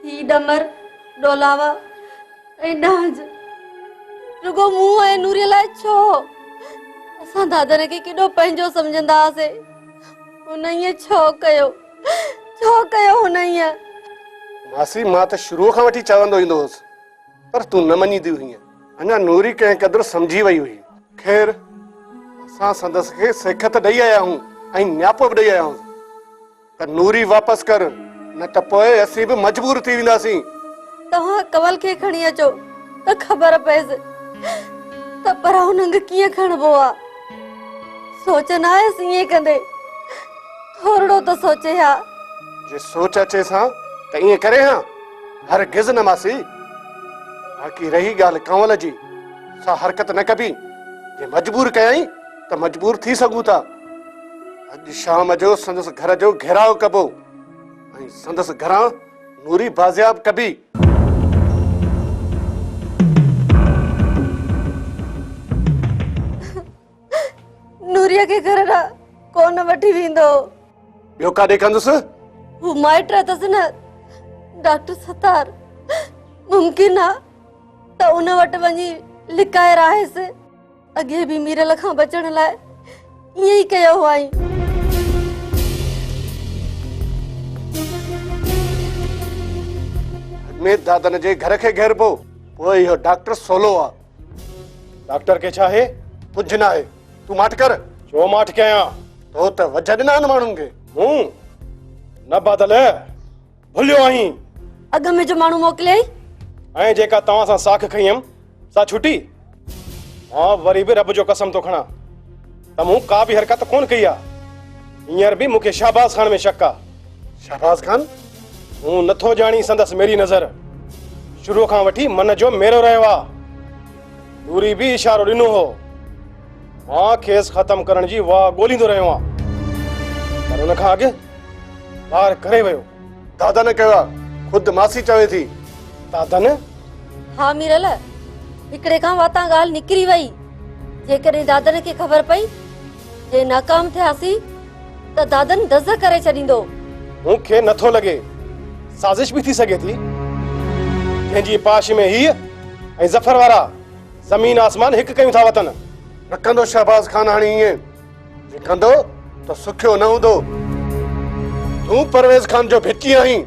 ही डमर डोलावा ऐं डांज रुगो मूं ऐं नूरीअ लाइ छो असां दादर खे केॾो पंहिंजो सम्झंदा हुआसीं हुन ईअं छो कयो हुन ईअं मासी मां त शुरू खां वठी चवंदो ईंदो हुअसि पर तूं न मञींदी हुईं अञा नूरी कंहिं क़दुरु सम्झी वई हुई ख़ैर असां संदसि खे सेखत ॾेई आया आहियूं ऐं न्यापो बि ॾेई आया आहियूं त नूरी वापसि कर न त पोइ असीं बि मजबूर थी वेंदासीं तव्हां कवल खे खणी अचो त ख़बर पएसि त पराओ नंग कीअं खणबो आहे सोच न आयसि ईअं कंदे थोरो त सोचे हा जे सोच अचे सां त ईअं करे हा हरगिज़ न मासी बाक़ी रही ॻाल्हि कंवल जी सा हरकत न कबी जे मजबूर कयई त मजबूर थी सघूं था अॼु शाम जो संदसि घर जो घेराव कबो ऐं संदसि घरां नूरी बाज़ियाब कबी नूरीअ खे घर ॾांहुं कोन वठी वेंदो ॿियो काॾे कंदुसि हू माइट अथसि न डॉक्टर सतार मुमकिन आहे त उन वटि वञी लिकाए रहाएसि अॻे बि मीरल खां बचण लाइ ईअं ई कयो हुआई में दादन जे घर के घेरबो पोइ इहो डॉक्टर सोलो आहे डॉक्टर के छा है कुछ ना है तू माठ कर छो माठ कया तो त वज ॾिना आहिनि माण्हुनि खे मूं न बादल भुलियो आहीं अॻ में जो माण्हू मोकिलियई ऐं जेका तव्हां सां साख खई हुयमि सा छुटी मां वरी बि रब जो कसम थो खणा त मूं का बि हरकत कोन कई आहे हींअर बि मूंखे शहबाज़ खान में शक आहे शहबाज़ खान हूं नथो जाणी संदसि मेरी नज़र शुरू खां वठी मन जो मेरो रहियो आहे नूरी बि इशारो ॾिनो हो मां खेस ख़तम करण जी वाह ॻोल्हींदो रहियो आहियां पर हुन खां अॻु ॿार करे वियो दादा ने कयो आहे खुदि मासी चवे थी दादा ने हा मीरल हिकिड़े खां वाता ॻाल्हि निकिरी वई जेकॾहिं दादन खे ख़बर पई जे नाकाम थियासीं त दादन दज़ करे छॾींदो मूंखे नथो लॻे साज़िश भी थी सके थी कंहिंजी पाश में ही ऐं ज़फर वारा ज़मीन आसमान हिक कयूं था वतन न कंदो शहबाज़ खान हाणे ईअं जे कंदो त सुखियो न हूंदो तूं परवेज़ खान जो भिटी आहीं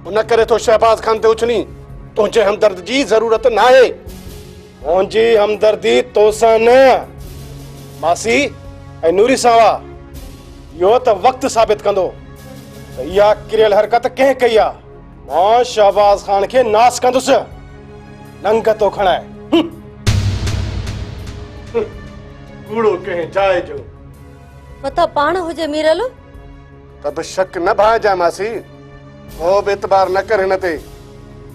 उन करे तो शहबाज़ खान ते उछनी तुंहिंजे हमदर्द जी ज़रूरत न आहे मुंहिंजी हमदर्दी तोसां न मासी ऐं नूरी सावा इहो त वक़्तु साबित कंदो या किरियल हरकत कंहिं कई आहे मां शहबाज़ खान खे नास कंदुसि नंग तो खणाए कूड़ो कंहिं जाइ जो मथा पाण हुजे मीरल त बि शक न भाइजांइ मासी को बि एतबार न कर हिन ते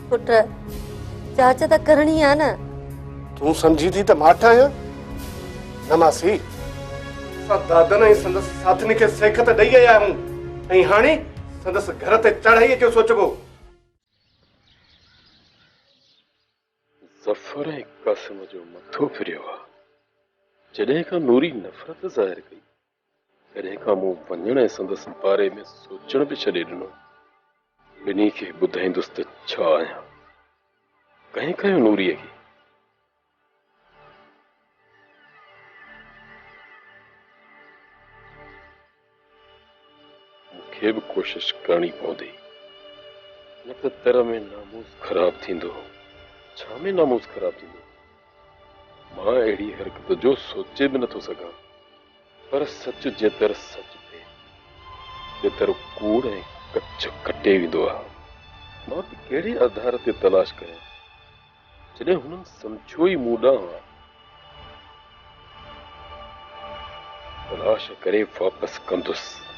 पुट जांच त करणी आहे न तूं सम्झी थी त माठ आहियां न मासी असां दादन ऐं संदसि साथनी खे सेखत ॾेई आया आहियूं ऐं हाणे संदसि घर ते चढ़ाईअ जो सोचबो ज़फर ऐं कासिम जो मथो फिरियो आहे जॾहिं खां नूरी नफ़रत ज़ाहिर कई तॾहिं खां मूं वञण ऐं संदसि बारे में सोचण बि छॾे ॾिनो ॿिन्ही खे ॿुधाईंदुसि त छा आहियां कंहिं कयो नूरीअ खे मूंखे बि कोशिश करणी पवंदी न त तर में नामूस ख़राब थींदो छा में नामूस ख़राब थींदो मां अहिड़ी हरकत जो सोचे बि नथो सघां पर सच जेतर सच थिए जेतर कूड़ ऐं कच कटे वेंदो आहे मां बि कहिड़े आधार ते तलाश कयां जॾहिं हुननि सम्झो ई मूं ॾांहुं आहे तलाश करे वापसि कंदुसि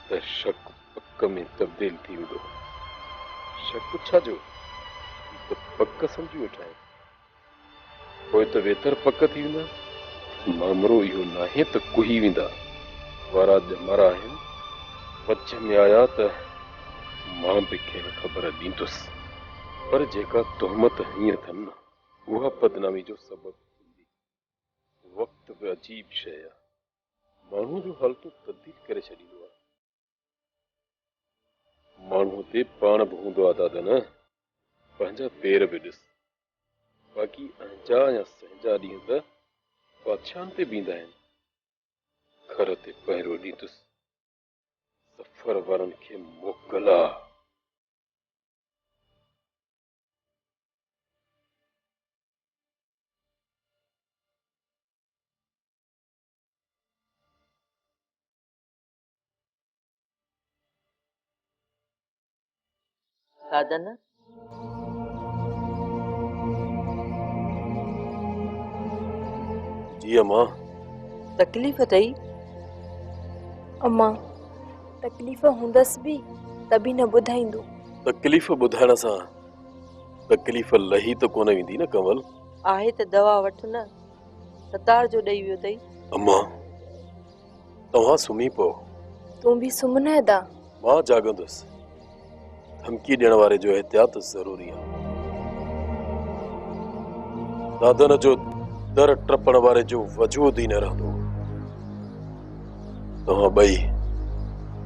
त शक पक में तब्दील थी वेंदो शक छाजो त पक सम्झी वेठा आहिनि पोइ त वेतर पक थी वेंदा मामरो इहो नाहे त कुही वेंदा वारा ॼमारा आहिनि वच में आया त मां बि कंहिं ख़बर ॾींदुसि पर जेका तोहमत हीअं अथनि न उहा बदनामी जो सबबु थींदी वक़्तु बि अजीब शइ आहे माण्हू जो हालतूं तब्दील करे छॾींदो आहे माण्हू ते पाण बि हूंदो आहे दादा न पंहिंजा पेर बि ॾिस। बाक़ी अंजा या सहजा ॾींहं त बादशाहनि ते बींदा आहिनि। घर ते पहिरियों ॾींदुसि सफ़र वारनि खे मोकल आहे। साजन जी अम्मा। तकलीफ़ अथई? अम्मा तकलीफ़ हूंदसि बि त बि न ॿुधाईंदो। तकलीफ़ ॿुधाइण सां तकलीफ़ लही त कोन वेंदी न कंवल। आहे त दवा वठ न, सतार जो ॾेई वियो अथई। अम्मा तव्हां सुम्ही पओ, तूं बि सुम्हना दा। मां जाॻंदुसि। धमकी ॾियण वारे जो एहतियात ज़रूरी आहे। दादन जो दर टपण वारे जो वजूद ई न रहंदो। तव्हां ॿई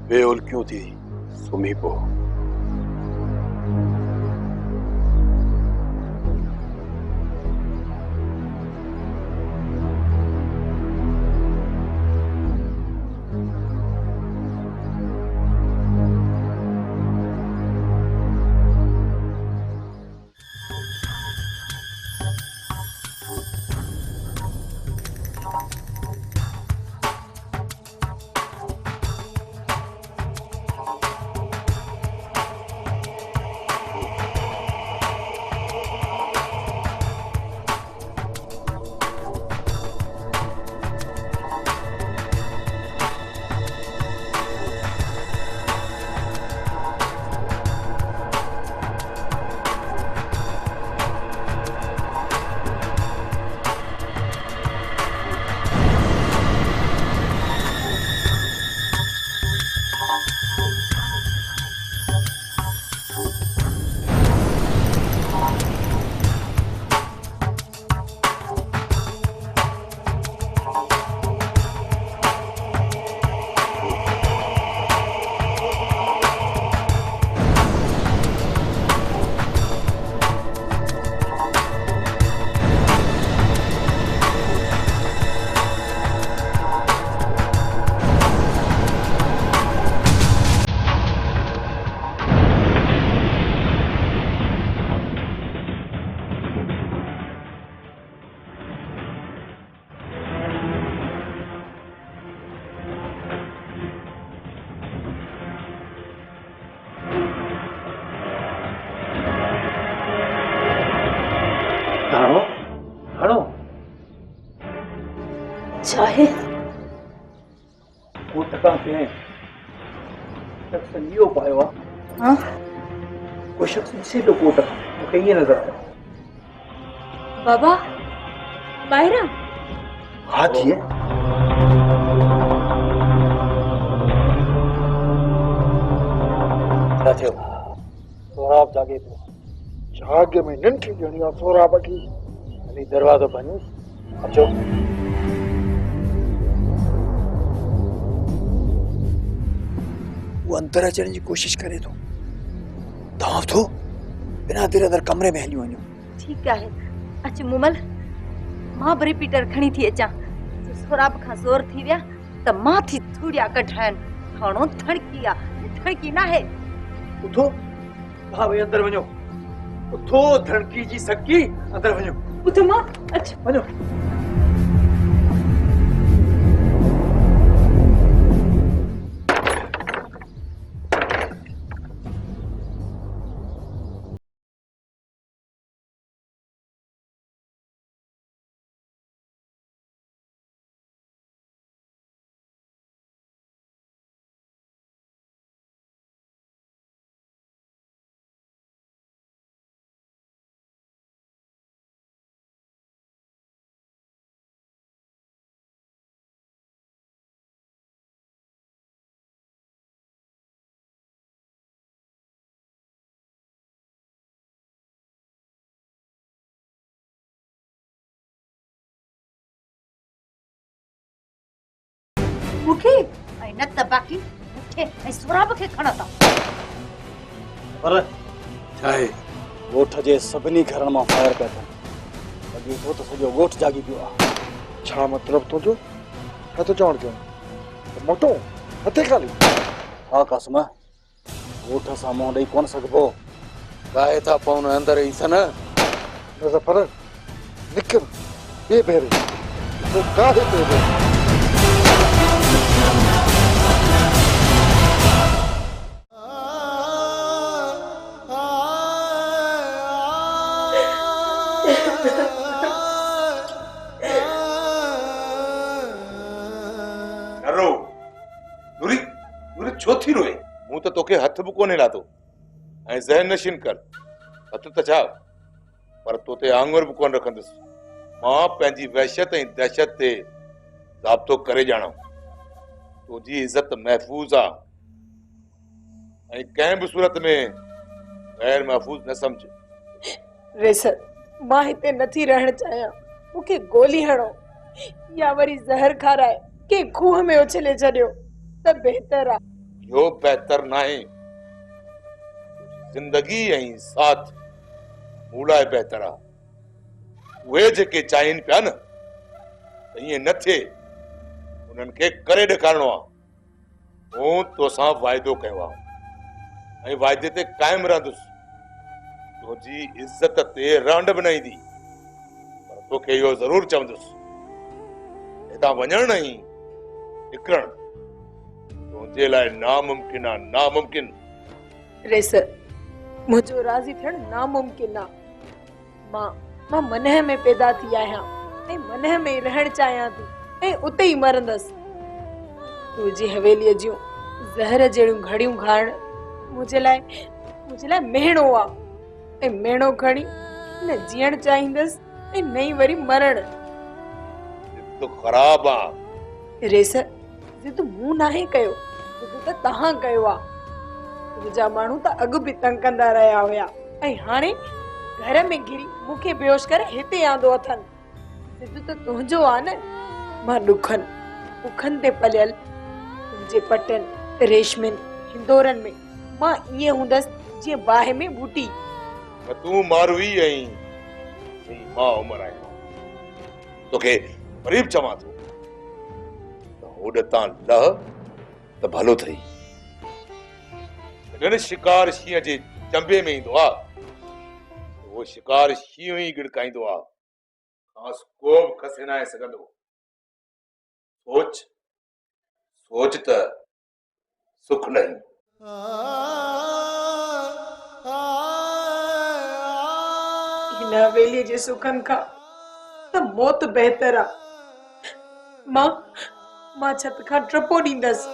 बेउल्कियूं थी सुम्ही पओ। चाहे वो टका के शख्स लियो पायो आहे। हाँ कोई शख्स ॾिसे थो कोट मूंखे ईअं नज़र आयो। बाबा ॿाहिरां हा जीअं छा थियो? सोराब जागे पियो। जाग में निंड ॾियणी आहे सोराब खे। हली दरवाज़ो बंदि। अचो। वो अंदर अचण जी कोशिश करे थो। तव्हां थो बिना देर अंदर कमरे में हली वञो। ठीकु आहे। अच मुमल, मां बि रिपीटर खणी थी अचां। सोराब खां ज़ोर थी विया त मां थी थूड़िया कढाइनि। खणो थड़की आहे, थड़की न आहे। उठो तव्हां भई अंदर वञो। उठो धड़की जी सकी अंदर वञो। उठ मां अच वञो। मूंखे ऐं न त बाक़ी मूंखे ऐं सोराब खे खणंदा। पर छा आहे? ॻोठ जे सभिनी घरनि मां फायर पिया थियनि। लॻे थो त सॼो ॻोठ जागी पियो आहे। छा मतिलबु तुंहिंजो? छा थो चवणु कयो? मोटो हथे खाली? हा कासिम, ॻोठ सां मुंहुं ॾेई कोन सघिबो। काहे था पवनि अंदरि ई सन? न ज़फ़र निकिर ॿिए भेरे तो काहे पियो भेरे? छो थी रोए? मूं त तोखे हथ बि कोन्हे लाथो ऐं ज़हन नशीन कर। हथ त छा पर तो ते आंगुर बि कोन रखंदुसि। मां पंहिंजी वहशत ऐं दहशत ते ज़ाब्तो करे ॼाणा। तुंहिंजी इज़त महफ़ूज़ आहे ऐं कंहिं बि सूरत में गैर महफ़ूज़ न समझ। रेसर, मां हिते नथी रहण चाहियां। मूंखे गोली हणो या वरी ज़हर खाराए के खूह में उछले छॾियो त बहितर आहे। यो बेहतर नाहे। जिंदगी ऐं साथ मूं लाइ बेहतर आहे। उहे जेके चाहिनि पिया न त ईअं न थिए, उन्हनि खे करे ॾेखारणो आहे। मूं तोसां वाइदो कयो आहे ऐं वाइदे ते क़ाइमु रहंदुसि। तुंहिंजी इज़त ते रांड बि न ईंदी, पर तोखे इहो ज़रूरु चवंदुसि, हितां वञणु ऐं निकिरणु तुंहिंजे लाइ नामुमकिन आहे। नामुमकिन। रेसर, मुंहिंजो राज़ी थियणु नामुमकिन आहे। मां मनह में पैदा थी आहियां ऐं मनह में रहणु चाहियां थी ऐं उते ई मरंदसि। तुंहिंजी हवेलीअ जूं ज़हर जहिड़ियूं घड़ियूं खाइण मुंहिंजे लाइ मेणो आहे ऐं मेणो खणी न जीअण चाहींदसि ऐं न ई वरी मरण। तो ख़राब आहे। रेसर, जिद मूं नाहे कयो, जिद त तव्हां कयो आहे। तुंहिंजा माण्हू त अॻु बि तंग कंदा रहिया हुया ऐं हाणे घर में घिरी मूंखे बेहोश करे हिते आंदो अथनि। जिद त तुंहिंजो आहे न। मां ॾुखनि ते पलियल तुंहिंजे पटनि, रेशमिन, हिंदोरनि में मां ईअं हूंदसि जीअं बाहि में बूटी। तूं मारवी ऐं मां उमर आहियां। तोखे ग़रीब चवां थो त होॾ तां लह त भलो अथई। जॾहिं शिकार शींहं जे चंबे में ईंदो आहे उहो शिकार शींहं ई गिड़काईंदो आहे। खास को बि खसे न आहे सघंदो। सोच त सुख नहीं। हिन हवेलीअ जे सुखनि खां त मौत बहितर आहे। मां छत खां टपो ॾींदसि।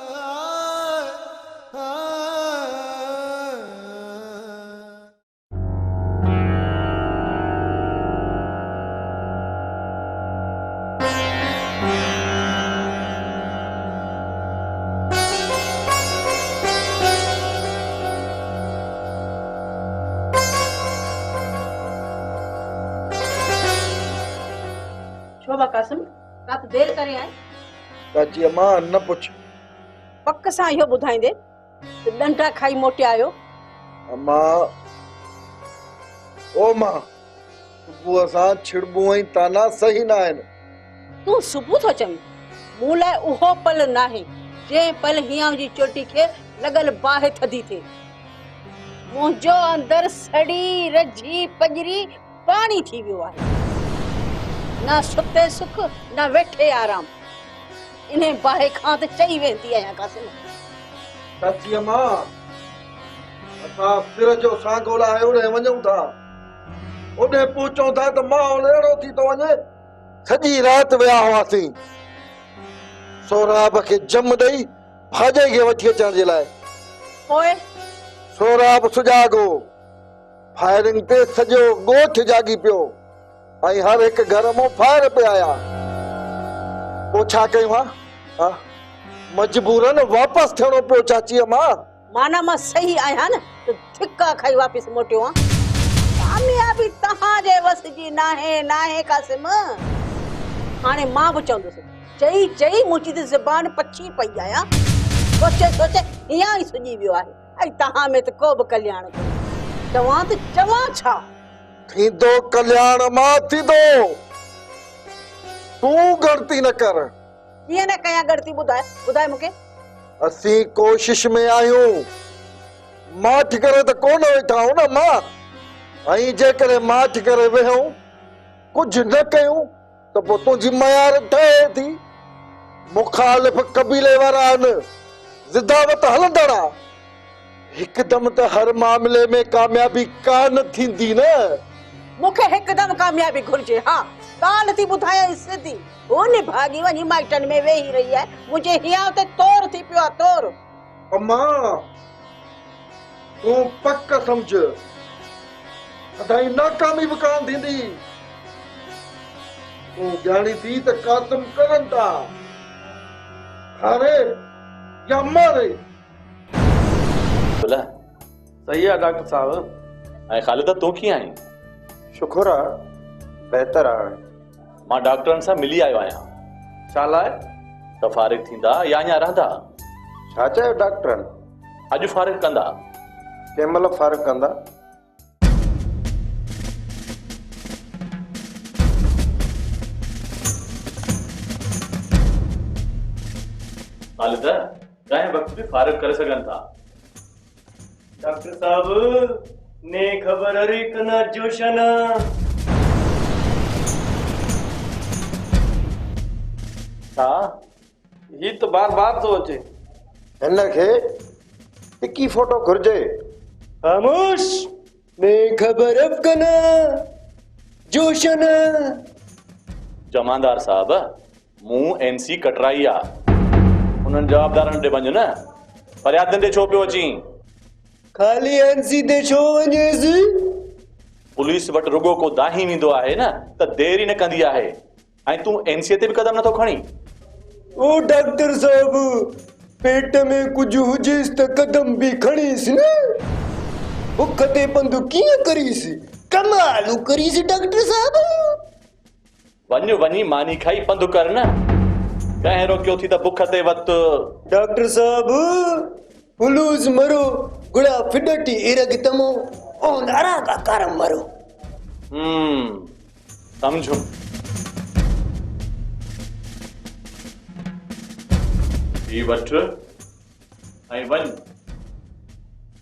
शोभा कासिम, रात देर करे आए? चाची अम्मा न पुछ। पक सां इहो ॿुधाईंदे त डंडा खाई मोटिया आयो। अम्मा ओ मां, सुबुह सां छिड़बूं ऐं ताना सही न आहिनि। तूं सुबुह थो चईं? मूं लाइ उहो पल नाहे जंहिं पल हियां जी चोटी खे लॻल बाहि थधी थिए। मुंहिंजो अंदर सड़ी रझी पजरी पाणी थी वियो आहे। ना सुते सुख ना वेठे आराम। इन्हें बाहि खां त चई वेंदी आहियां कासिम। चाची अम्मा, असां सिर जो सांगो लाहे ओॾे वञूं था, ओॾे पहुचूं था त माहौल अहिड़ो थी थो वञे। सॼी राति विया हुआसीं सोराब खे जम ॾेई भाॼे खे वठी अचण जे लाइ। पोइ सोराब सुजाॻो, फायरिंग ते सॼो ॻोठ जागी पियो ऐं हर हिकु घर मां फायर पिया आया। पोइ छा कयूं? मजबूरन वापसि थियणो पियो चाची अम्मा। माना मां सही आहियां न त धिक्का खाई वापसि मोटियो आ। कामयाबी तव्हांजे वस जी नाहे कासिम। हाणे मां बि चवंदुसि, चई मुंहिंजी त ज़बान पछी पई आहियां। सोचे हियां ई सुॼी वियो आहे ऐं तव्हां में त को बि कल्याण कोन्हे। चवां त चवां छा? थींदो कल्याण मां थींदो। तूं गलती न कर। कीअं न कयां गलती? ॿुधाए मूंखे। असीं कोशिश में आहियूं। माठ करे त कोन वेठा आहियूं न मां। ऐं जेकॾहिं माठ करे वेहूं कुझु न कयूं त पोइ तुंहिंजी मयार ठहे थी। मुखालिफ़ कबीले वारा आहिनि, ज़िदावत हलंदड़ आहे। हिकदम त हर मामले में कामयाबी कान थींदी न। मूंखे हिकदम कामयाबी घुर्जे। हा, ॻाल्हि थी ॿुधायां सिधी। उन भागी वञी माइटनि में वेही रही आहे, मुंहिंजे हियां ते तोर थी पियो आहे, तोर। अम्मा, तूं पक समझ, अदाई नाकामी बि कान थींदी। तूं ॼाणी थी त कासिम करनि था, हारे या मारे। सही आहे डॉक्टर साहब। ऐं ख़ालिदा तूं कीअं आहीं? शुक्र आहे, बहितर आहे। मां डॉक्टरनि सां मिली आयो आहियां। छा लाइ? त फारिग थींदा या अञा रहंदा? छा चयो डॉक्टरनि? अॼु फारिग कंदा। कंहिं महिल फारिग कंदा? ख़ालिदा कंहिं वक़्त बि फारिग करे सघनि था। डॉक्टर साहब ने खबर हरी कना जोशन। छा? ही तो बार बार तो अचे। हिनखे टिकी फोटो घुर्जे। खामोश। ने खबर अब कना जोशन। जमादार साहब, मूं एनसी कटराई आहे। उन्हनि जवाबदारनि ॾे वञो न, फरियादनि ॾे छो पियो अची? खाली एनसी ते छो वञेसि? पुलिस वटि रुगो को दाही वेंदो आहे न त देरी न कंदी आहे। ऐं तूं एनसीअ ते बि कदम नथो खणी। ओ डॉक्टर साहब, पेट में कुछ हुजेस त कदम भी खणीस न। बुख ते पंधु कीअं करीस? कमाल करीस डॉक्टर साहब। वञी मानी खाई पंधु कर न। कंहिं रोकियो थी त बुख ते वत। डॉक्टर साहब, हुलूस मरो गुड़ा फिडटी इरग तमो ओन अरागा करम मरो। समझो। ही वठ ऐं वञ।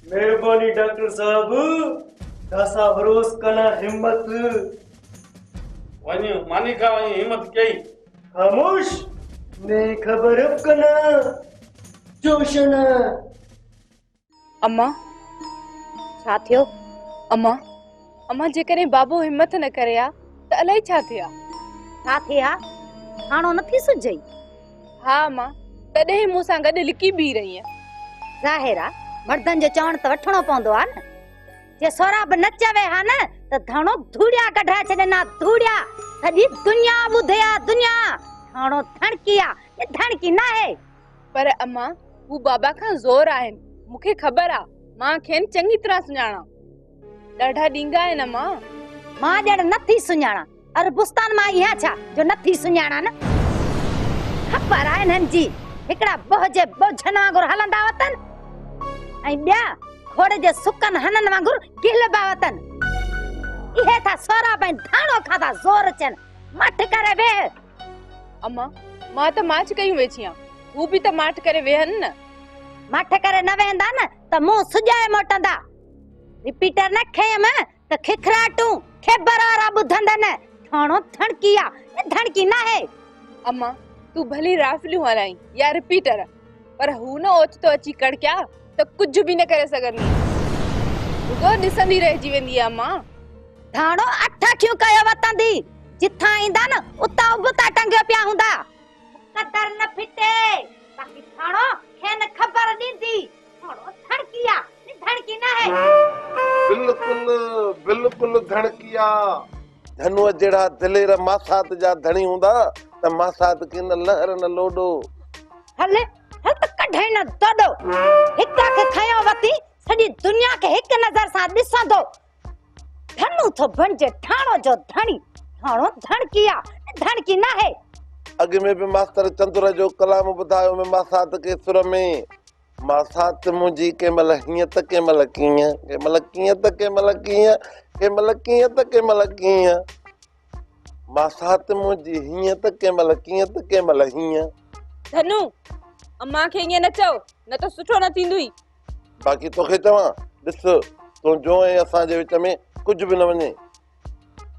मेहरबानी डॉक्टर साहब, दासा भरोस कना हिम्मत। वञ मानी खा, वञ हिम्मत कई। खामोश। ने खबर अब कना जोशन। अम्मा छा थियो? अम्मा जेकॾहिं बाबू हिम्मत न करे आ त अलाए छा थिया? छा थिया? हाणो नथी सुझई? हा अम्मा, तॾहिं मूं सां गॾु लिकी बीह रही आहे। ज़ाहिर आहे मर्दनि जो चवण त वठणो पवंदो आहे न। जे सोरा बि न चवे हा न त धणो धूड़िया कढाए छॾना, धूड़िया। सॼी दुनिया ॿुधे आ, दुनिया। हाणो धणकी आ, ये धणकी न आहे। पर अम्मा, हू बाबा खां ज़ोर आहिनि। मूंखे ख़बर आहे, मां खेनि चङी तरह सुञाणा। ॾाढा ॾींगा आहिनि अम्मा। मां ॼण नथी सुञाणा? अरबुस्तान मां इहा छा जो नथी सुञाणा न? ख़बर आहे हिननि जी हिकिड़ा बोह जे बोझनि वांगुरु हलंदा वतन ऐं ॿिया घोड़े जे सुकनि हननि वांगुरु गिलबा वतन। इहे था सोरा पई धाणो खाधा ज़ोर अचनि। मठ करे वेह। अम्मा, मां त माच कयूं वेठी आं, हू बि त माठ करे वेहनि न। मठ करे न वेंदा न त मुंहुं सुॼाए मोटंदा। रिपीटर न खयम त खिखराटूं खेबर वारा ॿुधंदनि। थाणो धणकी आ, धणकी न आहे। अम्मा, तू भली राफलियूं हलाई या रिपीटर, पर हू न ओचितो अची कड़किया त कुझु बि न करे सघंदी। रुगो ॾिसंदी रहिजी वेंदी आहे अम्मा। थाणो अठ अखियूं कयो वतंदी। जिथां ईंदा न उतां उबता टंगियो पिया हूंदा। कदर न फिटे बाक़ी थाणो खेन खबर ॾींदी। थाणो धणकी आ, धणकी न है। बिल्कुल बिल्कुल धणकी आ। धनुअ जड़ा दिलेर मासात जा धणी हूंदा त मासात के न लहर न लोडो। हले हल त कढे न दोडो। हिका के खयो वती सॼी दुनिया के हिक नज़र सां ॾिसंदो। धनु थो बणजे ठाणो जो धणी। ठाणो धणकी आ, धणकी न है। अॻ में बि मास्टर चंदुर जो कलाम ॿुधायो में मासात के सुर में मां साथ मुंहिंजी कंहिंमहिल हीअं त कंहिंमहिल कीअं, कंहिंमहिल कीअं त कंहिंमहिल कीअं, कंहिंमहिल कीअं त कंहिंमहिल कीअं। मां साथ मुंहिंजी हीअं त कंहिंमहिल कीअं त कंहिंमहिल हीअं। धनु अम्मा खे ईअं न चओ, न त सुठो न थींदुई। बाक़ी तोखे चवां, ॾिस तुंहिंजो ऐं असांजे विच में कुझु बि न वञे।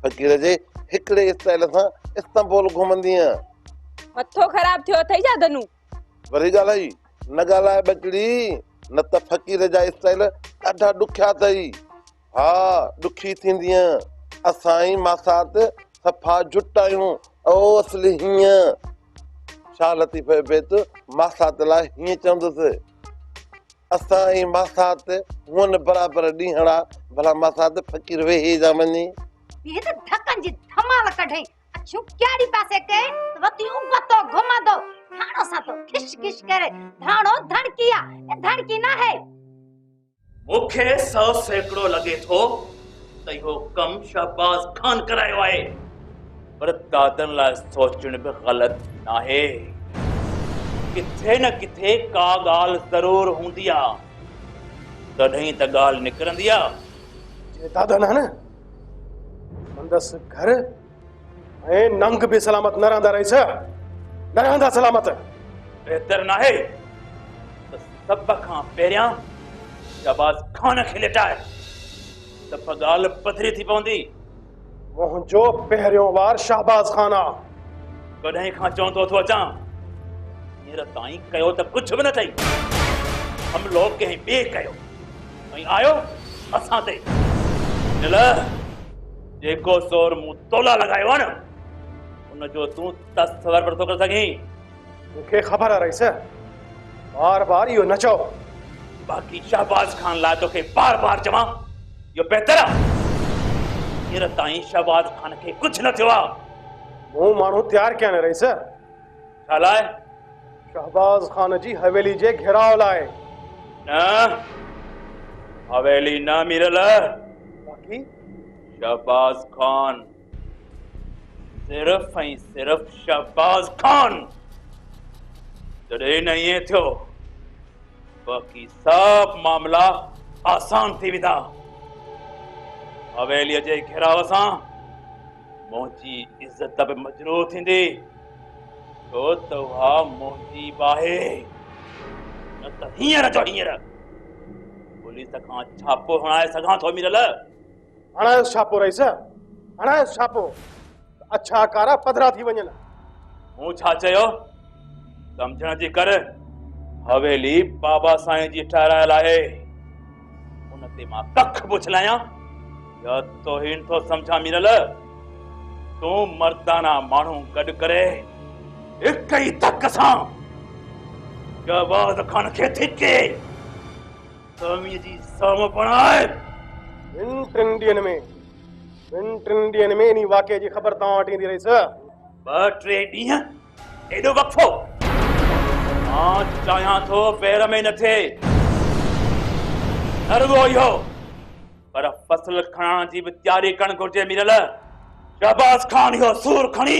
फ़कीर जे हिकिड़े स्टाइल सां इस्तांबुल घुमंदीअ। मथो ख़राब थियो अथई छा धनु? वरी ॻाल्हाई, न ॻाल्हाए बचड़ी, न त फ़कीर जा स्टाइल ॾाढा ॾुखिया अथई। हा ॾुखी थींदीअ। असां ई मासात सफ़ा जुट आहियूं, ओ असली हीअं। छा लतीफ़े बेत मासात लाइ हीअं चवंदुसि, असां ई मासात हुअं न बराबरि ॾींहड़ा, भला मासात फ़कीर वेही जा वञे। ये तो धक्कन जी धमाल कढई, अछू क्याड़ी पासे के वती उबतो घुमदो थाणो सा तो खिश खिश करे धाणो धड़किया, ये धड़की ना है। मुखे 100 सैकड़ो लगे थो त इहो कम शहबाज खान करायो आहे, पर दादन लाइ सोचण बि ग़लत नाहे। किथे न किथे का ॻाल्हि ज़रूर हूंदी आहे, तॾहिं त ॻाल्हि निकिरंदी आहे। दादा न संदसि घर ऐं नंग बि सलामत न रहंदा रहीस, न रहंदा सलामत। बेहतर नाहे त सभ खां पहिरियां शहबाज खान खे लिटाए, त ॻाल्हि पधरी थी पवंदी। मुंहिंजो पहिरियों वार शहबाज खान आहे। कॾहिं खां चवंदो थो अचां, हींअर ताईं कयो त कुझु बि न अथई। हमलो कंहिं ॿिए कयो ऐं आयो असां ते। दिल जेको ज़ोर मूं तोला लॻायो आहे न, उनजो तूं तसवर बि नथो करे सघीं। मूंखे ख़बर आहे रईस, बार बार इहो न चओ। बाक़ी शहबाज खान लाइ तोखे बार बार चवां, इहो बहितर आहे। हींअर ताईं शहबाज खान खे कुझु न थियो आहे। मूं माण्हू तयारु कया न रईस। छा लाइ? शहबाज खान जी हवेली जे घेराव लाइ। न हवेली न मिलल। बाक़ी शहबाज खान, सिर्फ ऐं सिर्फ शहबाज खान। जॾहिं न ईअं थियो, बाक़ी सभु मामला आसान थी वेंदा। हवेलीअ जे घेराव सां मुंहिंजी इज़त बि मजरूह थींदी, छो त उहा मुंहिंजी आहे। न त हींअर जो हींअर पुलिस खां छापो हणाए सघां थो। मिलल हणायो छापो रईस, हणायो छापो, अच्छा कारा पधरा थी वञनि। मूं छा चयो सम्झण जी कर। हवेली बाबा साईं जी ठहिरायल आहे, उन ते मां कख पुछलायां या तोहीन थो सम्झां। मिलल तूं मर्दाना माण्हू गॾु करे हिक ई धक सां शहबाज खान खे थिके स्वामीअ जी साम बणाए। ॿिनि टिनि ॾींहनि में इन वाक़े जी ख़बर तव्हां वटि ईंदी रहीस। 2-3 ॾींहं एॾो वक़्फ़ो मां चाहियां थो पेर में न थिए। न रुॻो इहो, पर फसल खणण जी बि तयारी करणु घुर्जे। मिलल शहबाज खान इहो सूर खणी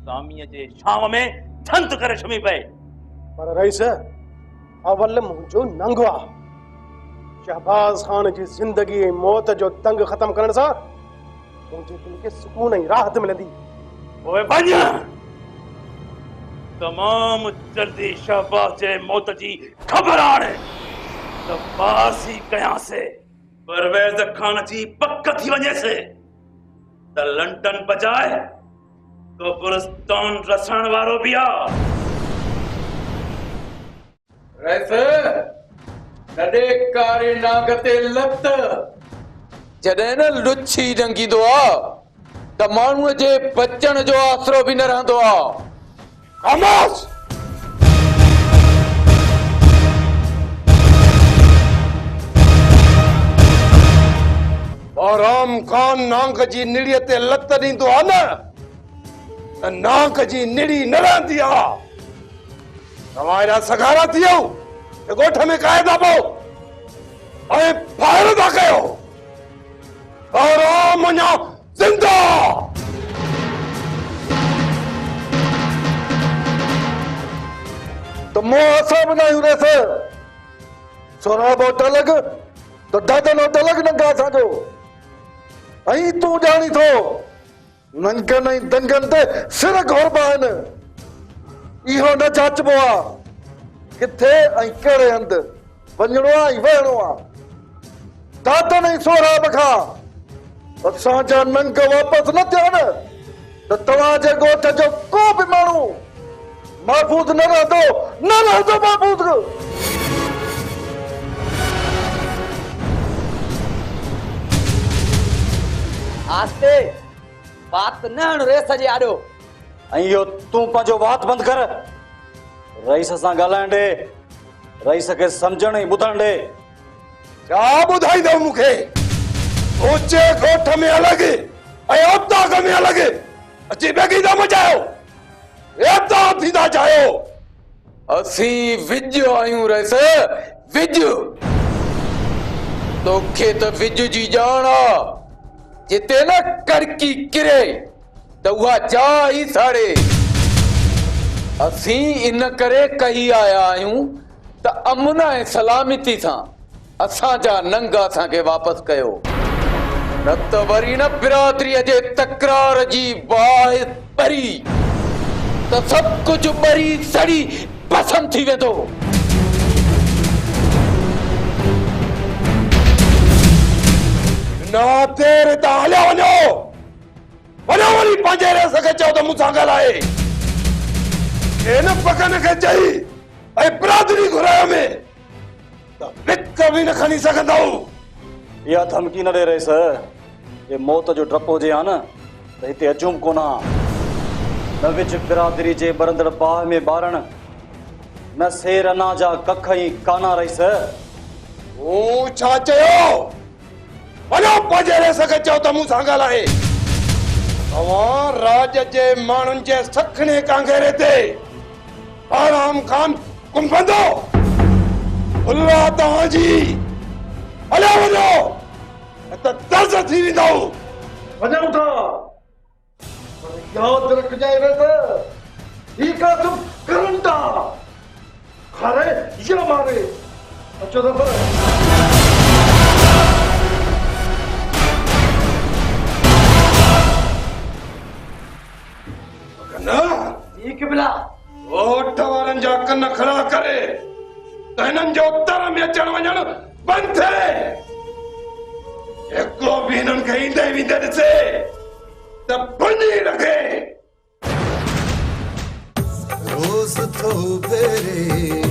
स्वामीअ जे शाम में झंत करे छुमी पए। पर रईस अवल मुंहिंजो नंग आहे। शहबाज खान जी ज़िंदगी ऐं मौत जो तंग ख़त्म करण सां मुंहिंजे दिलि खे सुकून ऐं राहत मिलंदी। ओए वञ, तमामु जल्दी शहबाज जे मौत जी ख़बर आणे त बासी कयांसीं। परवेज़ खान जी पक थी वञेसि त लंडन बजाए कब्रिस्तान रसण वारो बि आहे। नॾे कारी नाग ते लत जॾहिं न लुच्छी जंगीदो आहे त माण्हूअ जे बचण जो आसरो बि न रहंदो आहे। खामोश। आराम खान नांग जी निड़ीअ ते लत ॾींदो आहे न, त नांग जी निड़ी न रहंदी आहे। तव्हां एॾा सगारा थी वियो कि ॻोठ में क़ाइदा पोइ ऐं ॿाहिरि था कयो। आराम अञा ज़िंदा। त मों असां ॿुधायूं रस सोराब ओट लॻ त दादन ओट लॻ नंगा असांजो ऐं तूं ॼाणी थो नंगनि ऐं दंगनि ते सिर घोरबा आहिनि इहो न जाचबो आहे किथे ऐं कहिड़े हंधि वञणो आहे ऐं वेहणो आहे दादन ऐं सोराब खां असांजा नंग वापसि न थिया न त तव्हांजे ॻोठ जो को बि माण्हू महफ़ूज़ न रहंदो महफ़ूज़। आस्ते बात न हण रेस जे आॾो ऐं इहो तूं पंहिंजो वात बंदि कर रईस सां ॻाल्हाइण ॾे रईस खे सम्झण ऐं ॿुधण ॾे। छा ॿुधाईंदव मूंखे ऊचे ॻोठ में अलॻि ऐं औताक में अलॻि अची बेगी था मचायो एता थींदा चाहियो असीं विज आहियूं रस विज तोखे त विज जी ॼाण आहे जिते न कड़की किरे त उहा जाइ ई साड़े असीं इन करे कही आया आहियूं त अमन ऐं सलामती सां असांजा नंग असांखे वापसि कयो न त वरी न बिरादरीअ जे तकरार जी बाहि परी त सभु कुझु ॿरी सड़ी पसंदि थी वेंदो। ना तेरे त हलिया वञो वरी पंहिंजे रेस खे चओ त मूंसां ॻाल्हाए हिन पकन खे चई ऐं बिरादरी घुरायो में त हिक बि न खणी सघंदव। इहा धमकी न ॾे रईस जे मौत जो डपु हुजे हा न त हिते अचूं कोन न विच बिरादरी जे बरंदड़ बाह में ॿारण न शेर अना जा कख ई काना रईस। तूं छा चयो वञो पंहिंजे रेस खे चओ त मूंसां ॻाल्हाए तव्हां राज जे माण्हुनि जे सखणे कांगेरे ते आराम खान कुंभंदो उल्ला तव्हांजी हलिया वञो त दर्द थी वेंदव। वञूं था पर यादि रखजांइ रे त ठीक आहे तुम करंटा खारे या मारे अचो त पर ठीक बिला ओठ वारनि जा कन खड़ा करे त हिननि जो तर में अचण वञण बंदि थिए हिकु बि हिननि खे ईंदे वेंदे ॾिसे त भञी रखे रोज़ तो फेरे